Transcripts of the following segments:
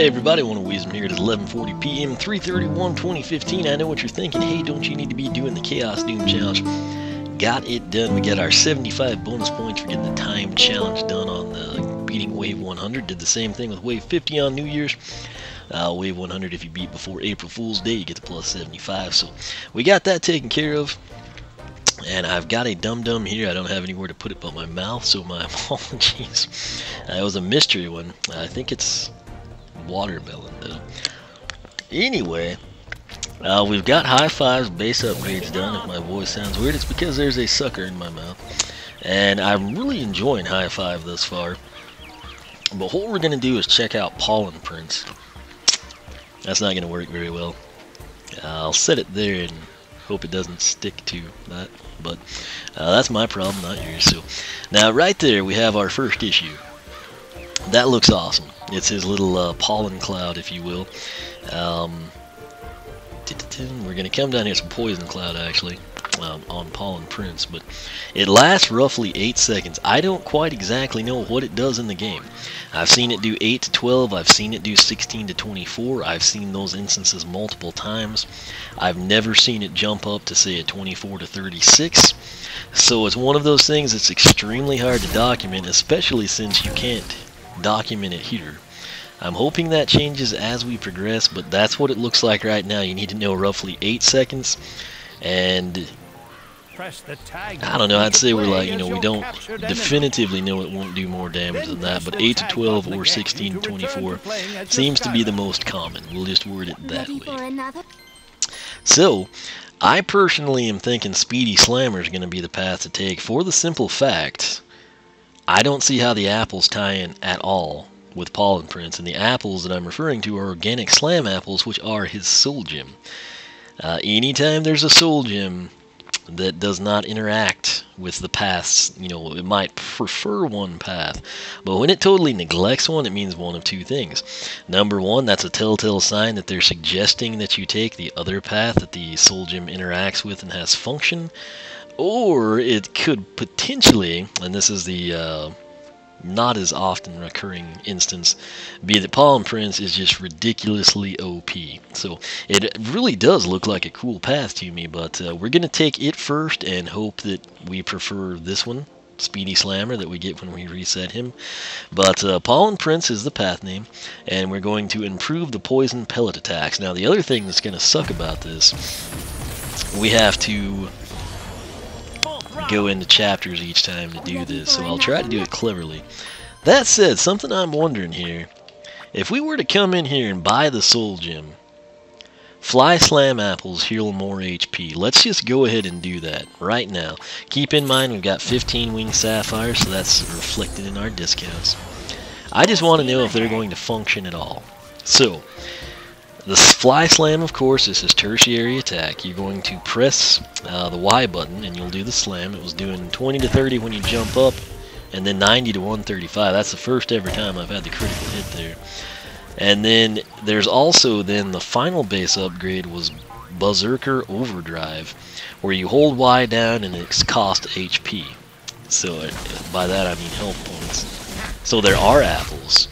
Hey everybody, I want to Wisdom here. It is 11:40 p.m. 3/31/2015. I know what you're thinking. Hey, don't you need to be doing the Chaos Doom Challenge? Got it done. We got our 75 bonus points for getting the time challenge done on the beating Wave 100. Did the same thing with Wave 50 on New Year's. Wave 100, if you beat before April Fool's Day, you get the plus 75. So we got that taken care of. And I've got a dum-dum here. I don't have anywhere to put it but my mouth, so my apologies. It was a mystery one. I think it's watermelon though. Anyway, we've got high fives base upgrades done. If my voice sounds weird, it's because there's a sucker in my mouth. And I'm really enjoying high five thus far. But what we're going to do is check out Pollen prints. That's not going to work very well. I'll set it there and hope it doesn't stick to that. But that's my problem, not yours. So now right there we have our first issue. That looks awesome. It's his little pollen cloud, if you will. We're going to come down here, some poison cloud actually, on pollen prints, but it lasts roughly 8 seconds. I don't quite exactly know what it does in the game. I've seen it do 8 to 12, I've seen it do 16 to 24, I've seen those instances multiple times. I've never seen it jump up to say a 24 to 36. So it's one of those things that's extremely hard to document, especially since you can't document it here. I'm hoping that changes as we progress, but that's what it looks like right now. You need to know roughly 8 seconds, and I don't know, I'd say we're like, we don't definitively know it won't do more damage than that, but 8 to 12 or 16 to 24 seems to be the most common. We'll just word it that way. So, I personally am thinking Speedy Slammer is going to be the path to take, for the simple fact I don't see how the apples tie in at all with pollen prints, and the apples that I'm referring to are organic slam apples, which are his soul gem. Anytime there's a soul gem that does not interact with the paths, it might prefer one path, but when it totally neglects one, it means one of two things. Number one, that's a telltale sign that they're suggesting that you take the other path that the soul gem interacts with and has function. Or it could potentially, and this is the not as often recurring instance, be that pollen prints is just ridiculously OP. So it really does look like a cool path to me, but we're going to take it first and hope that we prefer this one, Speedy Slammer, that we get when we reset him. But pollen prints is the path name, and we're going to improve the poison pellet attacks. Now the other thing that's going to suck about this, we have to go into chapters each time to do this, so I'll try to do it cleverly. That said, something I'm wondering here, if we were to come in here and buy the soul gem, fly slam apples heal more HP. Let's just go ahead and do that right now. Keep in mind we've got 15 wing sapphires, so that's reflected in our discounts. I just want to know if they're going to function at all. So the fly slam, of course, is his tertiary attack. You're going to press the Y button and you'll do the slam. It was doing 20 to 30 when you jump up, and then 90 to 135. That's the first ever time I've had the critical hit there. And then there's also then the final base upgrade was Berserker Overdrive, where you hold Y down and it's cost HP. So by that I mean health points. So there are apples.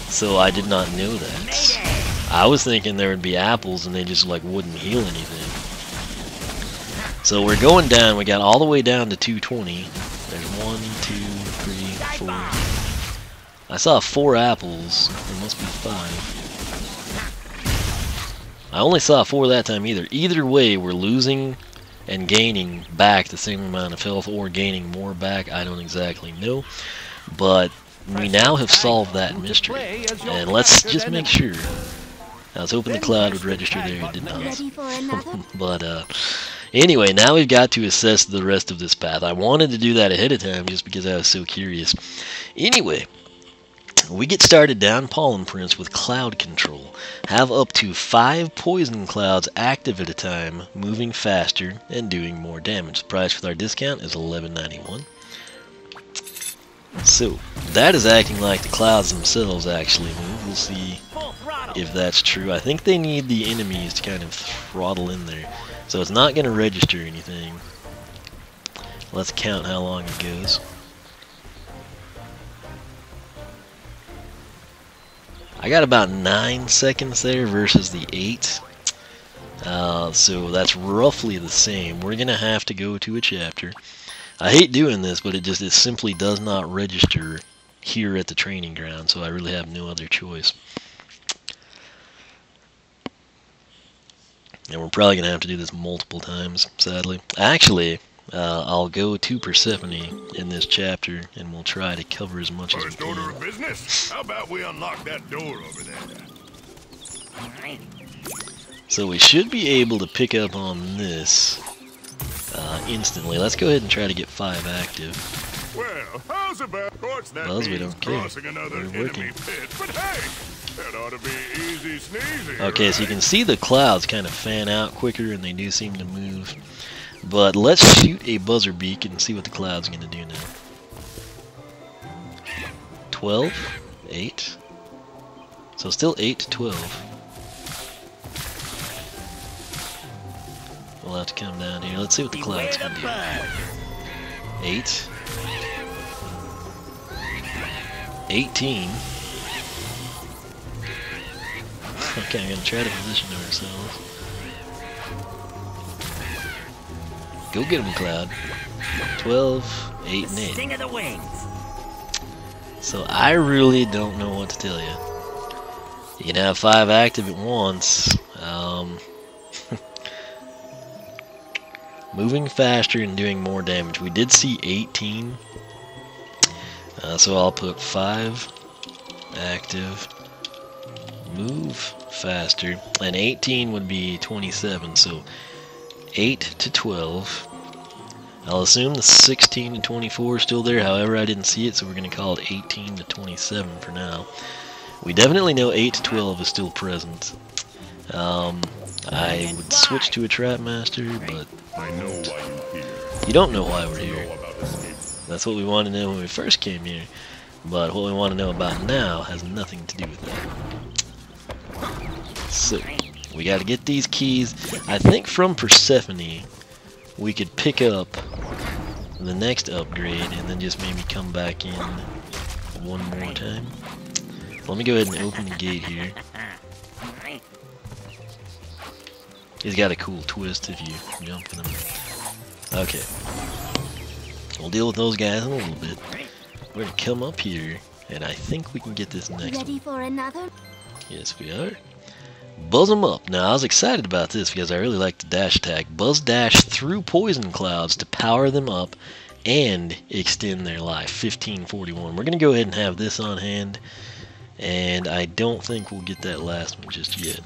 So I did not know that. I was thinking there would be apples and they just wouldn't heal anything. So we're going down. We got all the way down to 220. There's 1, 2, 3, 4. I saw 4 apples. There must be 5. I only saw 4 that time either. Either way, we're losing and gaining back the same amount of health, or gaining more back. I don't exactly know. But we now have solved that mystery, and let's just make sure. I was hoping the cloud would register there, it did not. But anyway, now we've got to assess the rest of this path. I wanted to do that ahead of time just because I was so curious. Anyway, we get started down pollen prints with cloud control. Have up to 5 poison clouds active at a time, moving faster and doing more damage. The price with our discount is $11.91. So, that is acting like the clouds themselves actually move. We'll see if that's true. I think they need the enemies to kind of throttle in there. So it's not going to register anything. Let's count how long it goes. I got about 9 seconds there versus the 8. So that's roughly the same. We're gonna have to go to a chapter. I hate doing this, but it simply does not register here at the training ground, so I really have no other choice. And we're probably gonna have to do this multiple times, sadly. Actually, I'll go to Persephone in this chapter, and we'll try to cover as much as we can. First order of business? How about we unlock that door over there? So we should be able to pick up on this instantly. Let's go ahead and try to get 5 active. Well, how's about that Buzz, we don't care. We're working. Pit, but hey, that ought to be easy sneezy. Okay, right? so you can see the clouds kind of fan out quicker, and they do seem to move. But let's shoot a buzzer beak and see what the cloud's going to do now. 12, 8. So still 8 to 12. We'll have to come down here. Let's see what the cloud's going to do. 8. 18. Okay, I'm going to try to position ourselves. Go get him, Cloud. 12, 8, and 8. Sting of the wings. So I really don't know what to tell you. You can have 5 active at once. Moving faster and doing more damage. We did see 18. So I'll put 5 active. Move faster. And 18 would be 27. So 8 to 12. I'll assume the 16 to 24 is still there. However, I didn't see it, so we're going to call it 18 to 27 for now. We definitely know 8 to 12 is still present. I would switch to a Trap Master, but I know why you're here. you don't know why we're here. That's what we wanted to know when we first came here. But what we want to know about now has nothing to do with that. So, we got to get these keys. I think from Persephone, we could pick up the next upgrade and then just maybe come back in one more time. Let me go ahead and open the gate here. He's got a cool twist if you jump in him. Okay. We'll deal with those guys in a little bit. We're gonna come up here, and I think we can get this next one. Ready for another? Yes, we are. Buzz them up. Now, I was excited about this because I really like the dash attack. Buzz dash through poison clouds to power them up and extend their life. 1541. We're going to go ahead and have this on hand, and I don't think we'll get that last one just yet.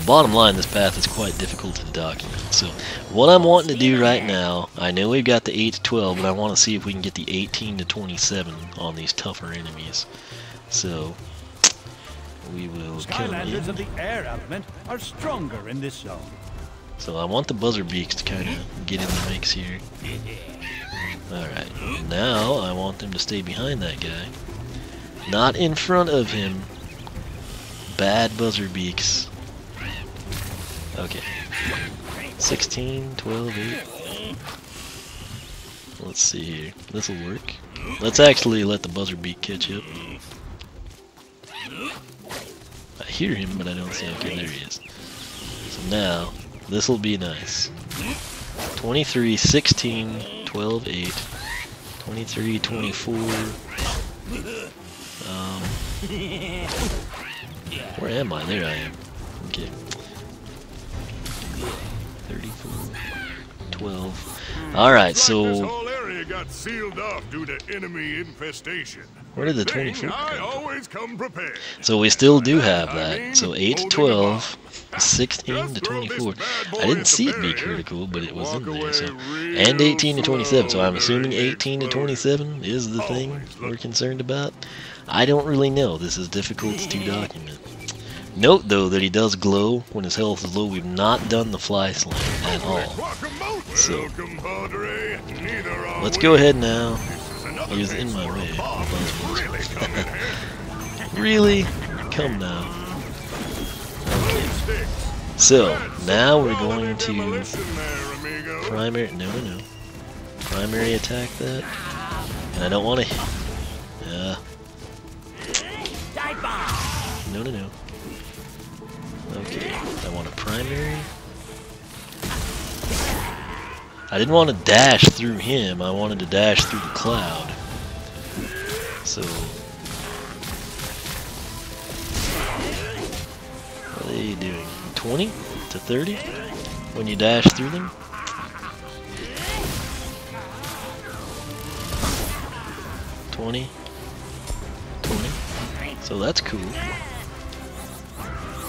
Bottom line, this path is quite difficult to document. So, what I'm wanting to do right now, I know we've got the 8 to 12, but I want to see if we can get the 18 to 27 on these tougher enemies. So, we will come in. Skylanders of the air element are stronger in this zone. So I want the buzzer beaks to kind of get in the mix here. Alright, now I want them to stay behind that guy. Not in front of him. Bad buzzer beaks. Okay. 16, 12, 8. Let's see here. This will work. Let's actually let the buzzer beak catch up. I hear him, but I don't see him. Okay, there he is. So now, this will be nice. 23, 16, 12, 8, 23, 24. Where am I? There I am. Okay. 34, 12. Alright, so This whole area got sealed off due to enemy infestation. where did the Thing, 24 I come from? always come prepared. So we still do have that. So 8 to 12, 16 to 24. I didn't see it be critical, but it was in there. So, and 18 to 27. So I'm assuming 18 to 27 is the thing we're concerned about. I don't really know. This is difficult to document. Note though that he does glow when his health is low. We've not done the fly slam at all. So let's go ahead now. He was in my way. Really? Come now. Okay. So now we're going to primary. No. Primary attack that. And I don't want to. Dive bomb. No, no, no. Okay, I want a primary. I didn't want to dash through him, I wanted to dash through the cloud. So... what are they doing? 20 to 30 when you dash through them? $20, so that's cool.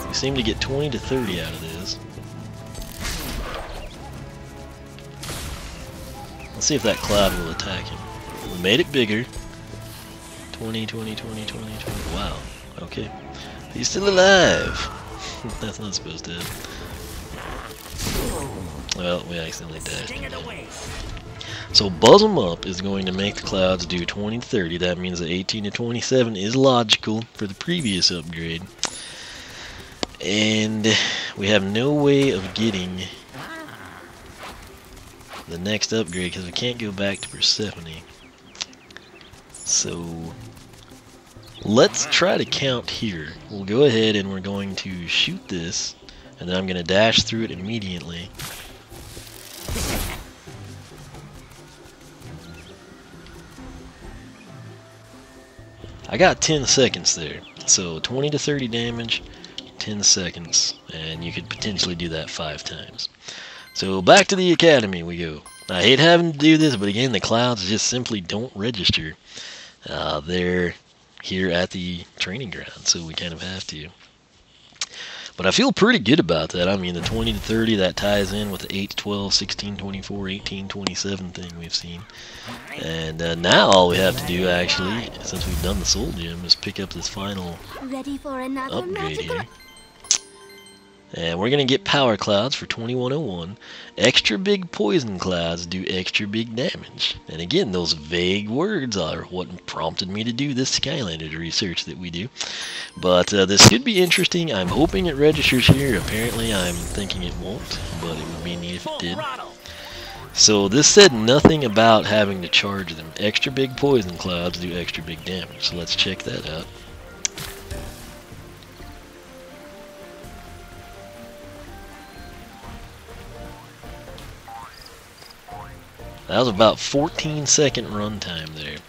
We seem to get 20 to 30 out of this. Let's see if that cloud will attack him. We made it bigger. 20, 20, 20, 20, 20. Wow. Okay. He's still alive. That's not supposed to happen. Well, we accidentally dashed him down. So buzz them up is going to make the clouds do 20 to 30. That means that 18 to 27 is logical for the previous upgrade. And we have no way of getting the next upgrade because we can't go back to Persephone. So let's try to count here. We'll go ahead and we're going to shoot this, and then I'm going to dash through it immediately. I got 10 seconds there, so 20 to 30 damage, 10 seconds, and you could potentially do that 5 times. So back to the academy we go. I hate having to do this, but again, the clouds just simply don't register. They're here at the training ground, so we kind of have to. But I feel pretty good about that. I mean, the 20 to 30, that ties in with the 8 to 12, 16, 24, 18, 27 thing we've seen. And now all we have to do, actually, since we've done the soul gem, is pick up this final upgrade here. And we're going to get power clouds for 2101. Extra big poison clouds do extra big damage. And again, those vague words are what prompted me to do this Skylander research that we do. But this should be interesting. I'm hoping it registers here. Apparently I'm thinking it won't, but it would be neat if it did. So this said nothing about having to charge them. Extra big poison clouds do extra big damage. So let's check that out. That was about 14-second runtime there.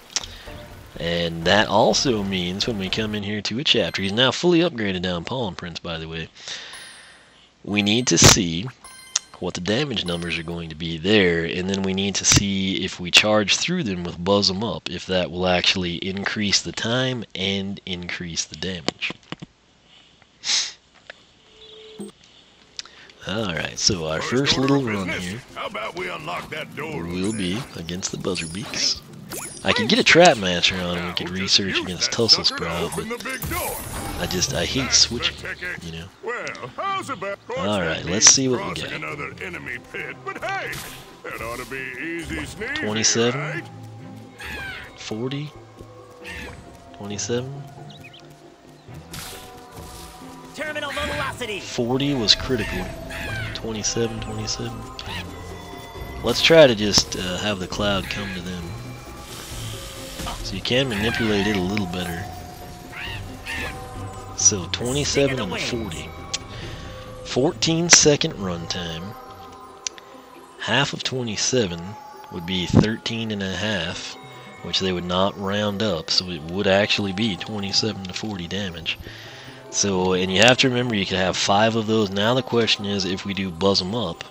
And that also means when we come in here to a chapter, he's now fully upgraded down Pollen Prince, by the way. We need to see what the damage numbers are going to be there, and then we need to see if we charge through them with Buzz 'em Up, if that will actually increase the time and increase the damage. Alright, so our first little run here will be against the Buzzer Beaks. I could get a Trap Master on and we could research against Tussle Sprout, but I hate switching, you know. Alright, let's see what we got. 27, 40, 27. Terminal velocity. 40 was critical. 27, 27. Let's try to just have the cloud come to them. So you can manipulate it a little better. So 27 and 40. 14-second runtime. Half of 27 would be 13 and a half, which they would not round up, so it would actually be 27 to 40 damage. So, and you have to remember you can have 5 of those. Now the question is, if we do Buzz 'em Up,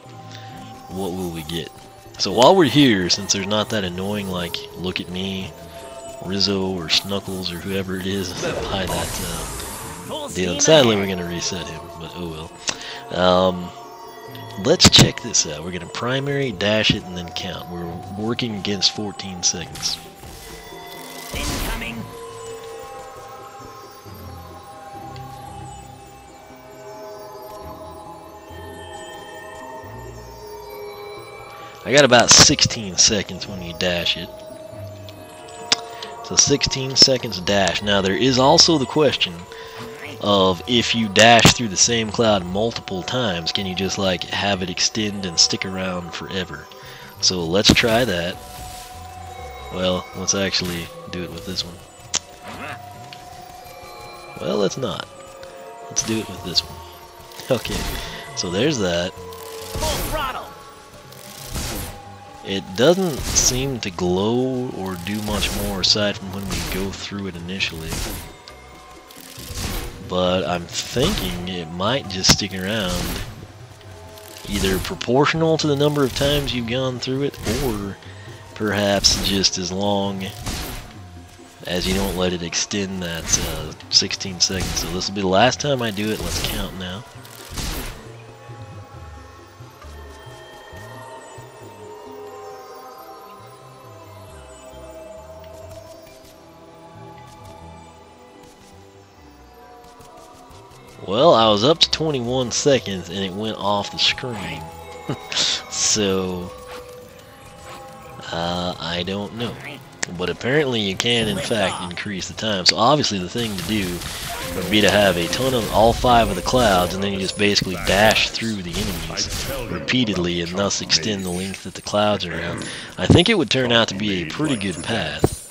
what will we get? So while we're here, since there's not that annoying, like, look at me, Rizzo or Snuckles or whoever it is by that deal. And sadly, we're going to reset him, but oh well. Let's check this out. We're going to primary, dash it, and then count. We're working against 14 seconds. Incoming. I got about 16 seconds when you dash it. So 16 seconds dash. Now there is also the question of if you dash through the same cloud multiple times, can you just like have it extend and stick around forever? So let's try that. Well, let's actually do it with this one. Well, let's not. Let's do it with this one. Okay, so there's that. Full throttle. It doesn't seem to glow or do much more aside from when we go through it initially. But I'm thinking it might just stick around, either proportional to the number of times you've gone through it, or perhaps just as long as you don't let it extend that 16 seconds. So this will be the last time I do it. Let's count now. Well, I was up to 21 seconds and it went off the screen. So, I don't know. But apparently you can, in fact, increase the time. So obviously the thing to do would be to have a ton of all 5 of the clouds, and then you just basically dash through the enemies repeatedly and thus extend the length that the clouds are around. I think it would turn out to be a pretty good path.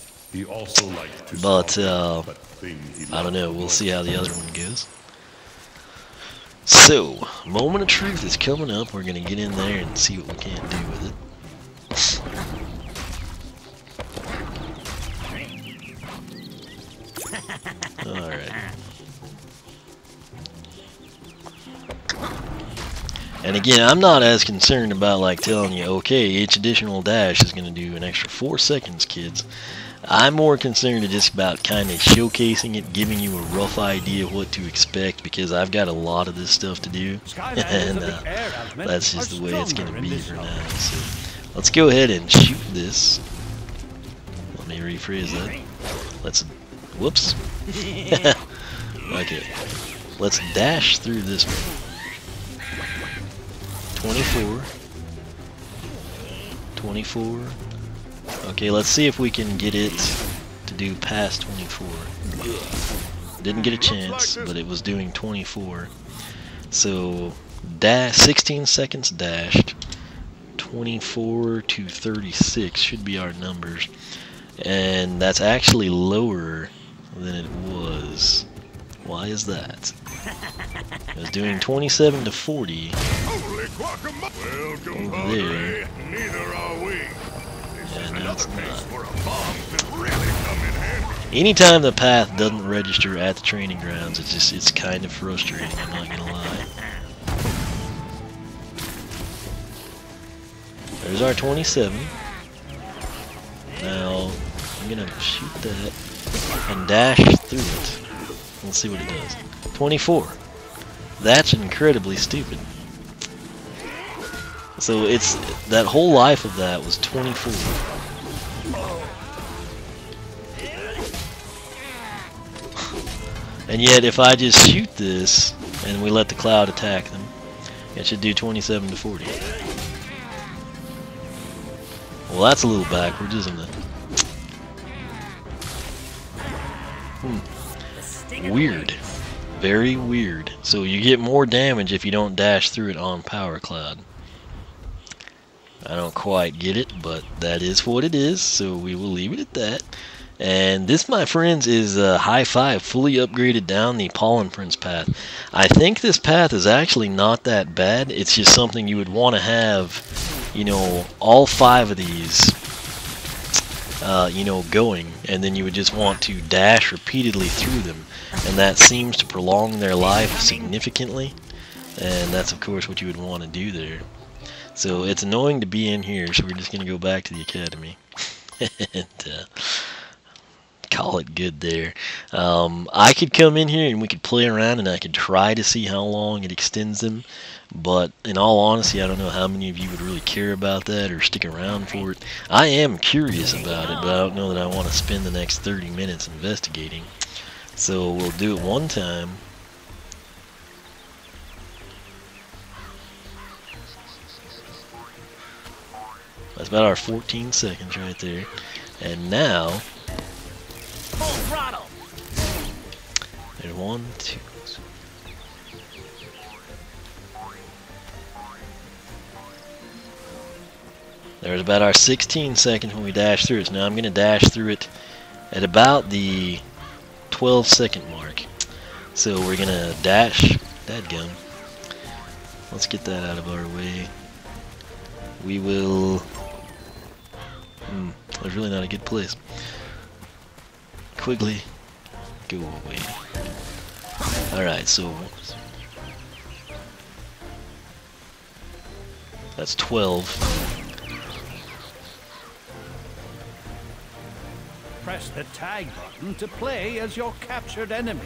But, I don't know. We'll see how the other one goes. So, moment of truth is coming up. We're going to get in there and see what we can do with it. Alright. And again, I'm not as concerned about like telling you, okay, each additional dash is going to do an extra 4 seconds, kids. I'm more concerned just about kind of showcasing it, giving you a rough idea of what to expect, because I've got a lot of this stuff to do, and that's just the way it's going to be for now. So let's go ahead and shoot this. Let me rephrase that. Let's, whoops. Okay, let's dash through this one. 24. 24. Okay, let's see if we can get it to do past 24. Didn't get a chance, but it was doing 24. So, 16 seconds dashed. 24 to 36 should be our numbers. And that's actually lower than it was. Why is that? It was doing 27 to 40 over there. Neither are we. And now it's not. Anytime the path doesn't register at the training grounds, it's kind of frustrating, I'm not gonna lie. There's our 27. Now I'm gonna shoot that and dash through it. Let's see what it does. 24. That's incredibly stupid. So it's that whole life of that was 24. And yet if I just shoot this and we let the cloud attack them, it should do 27 to 40. Well, that's a little backwards, isn't it? Weird. Very weird. So you get more damage if you don't dash through it on Power Cloud. I don't quite get it, but that is what it is, so we will leave it at that. And this, my friends, is High 5, fully upgraded down the Pollen Prince path. I think this path is actually not that bad. It's just something you would want to have, you know, all 5 of these, you know, going, and then you would just want to dash repeatedly through them, and that seems to prolong their life significantly, and that's of course what you would want to do there. So it's annoying to be in here, so we're just going to go back to the academy and call it good there. I could come in here and we could play around and I could try to see how long it extends them, but in all honesty, I don't know how many of you would really care about that or stick around for it. I am curious about it, but I don't know that I want to spend the next 30 minutes investigating. So we'll do it one time. That's about our 14 seconds right there. And now, Full throttle. there's 1, 2. There's about our 16 seconds when we dash through it. So now I'm going to dash through it at about the 12-second mark. So we're gonna dash. Dadgum. Let's get that out of our way. We will... There's really not a good place. Quigley, go away. Alright, so... That's 12. Press the tag button to play as your captured enemy.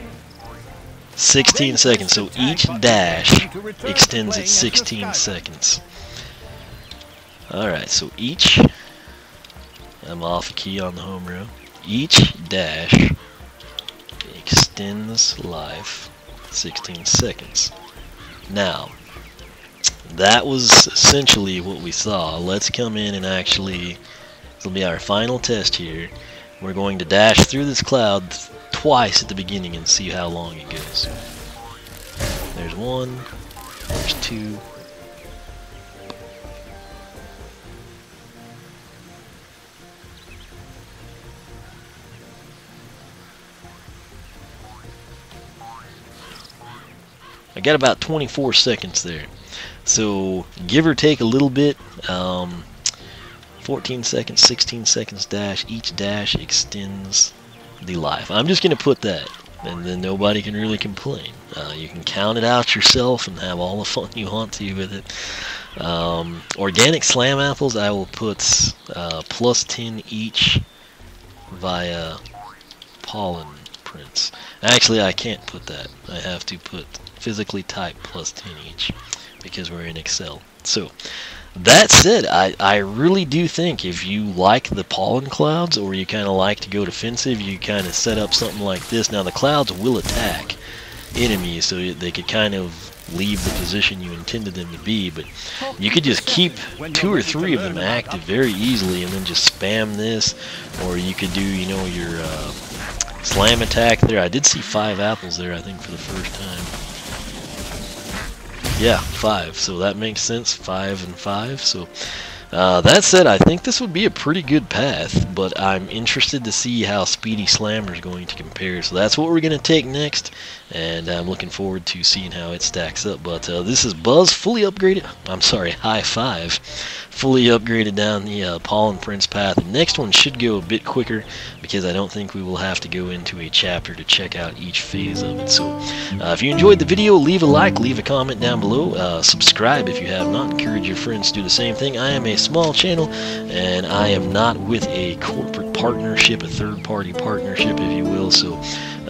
16 seconds, so each dash extends it 16 seconds. Alright, so each... I'm off a key on the home row. Each dash extends life 16 seconds. Now, that was essentially what we saw. Let's come in and actually, this will be our final test here. We're going to dash through this cloud twice at the beginning and see how long it goes. There's one, there's two. I got about 24 seconds there. So give or take a little bit, 14 seconds, 16 seconds dash. Each dash extends the life. I'm just going to put that, and then nobody can really complain. You can count it out yourself and have all the fun you want to with it. Organic slam apples, I will put plus 10 each via pollen prints. Actually, I can't put that. I have to put physically type plus 10 each because we're in Excel. So that said, I really do think if you like the pollen clouds, or you kind of like to go defensive, you kind of set up something like this. Now the clouds will attack enemies, so they could kind of leave the position you intended them to be, but you could just keep 2 or 3 of them active very easily and then just spam this, or you could do, you know, your slam attack there. I did see 5 apples there, I think, for the first time. Yeah, 5, so that makes sense. 5 and 5. So that said, I think this would be a pretty good path, but I'm interested to see how Speedy Slammer is going to compare. So that's what we're going to take next, and I'm looking forward to seeing how it stacks up. But this is Buzz, fully upgraded. I'm sorry, High 5, fully upgraded down the Pollen Prince path. The next one should go a bit quicker because I don't think we will have to go into a chapter to check out each phase of it. So if you enjoyed the video, leave a like, leave a comment down below, subscribe if you have not, encourage your friends to do the same thing. I am a small channel, and I am not with a corporate partnership, a third-party partnership, if you will, so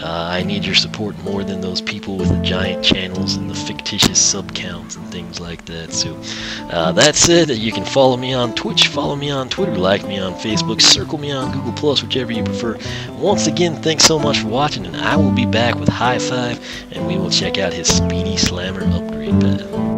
I need your support more than those people with the giant channels and the fictitious sub counts and things like that. So that said, you can follow me on Twitch, follow me on Twitter, like me on Facebook, circle me on Google+, whichever you prefer. Once again, thanks so much for watching, and I will be back with High 5, and we will check out his Speedy Slammer upgrade path.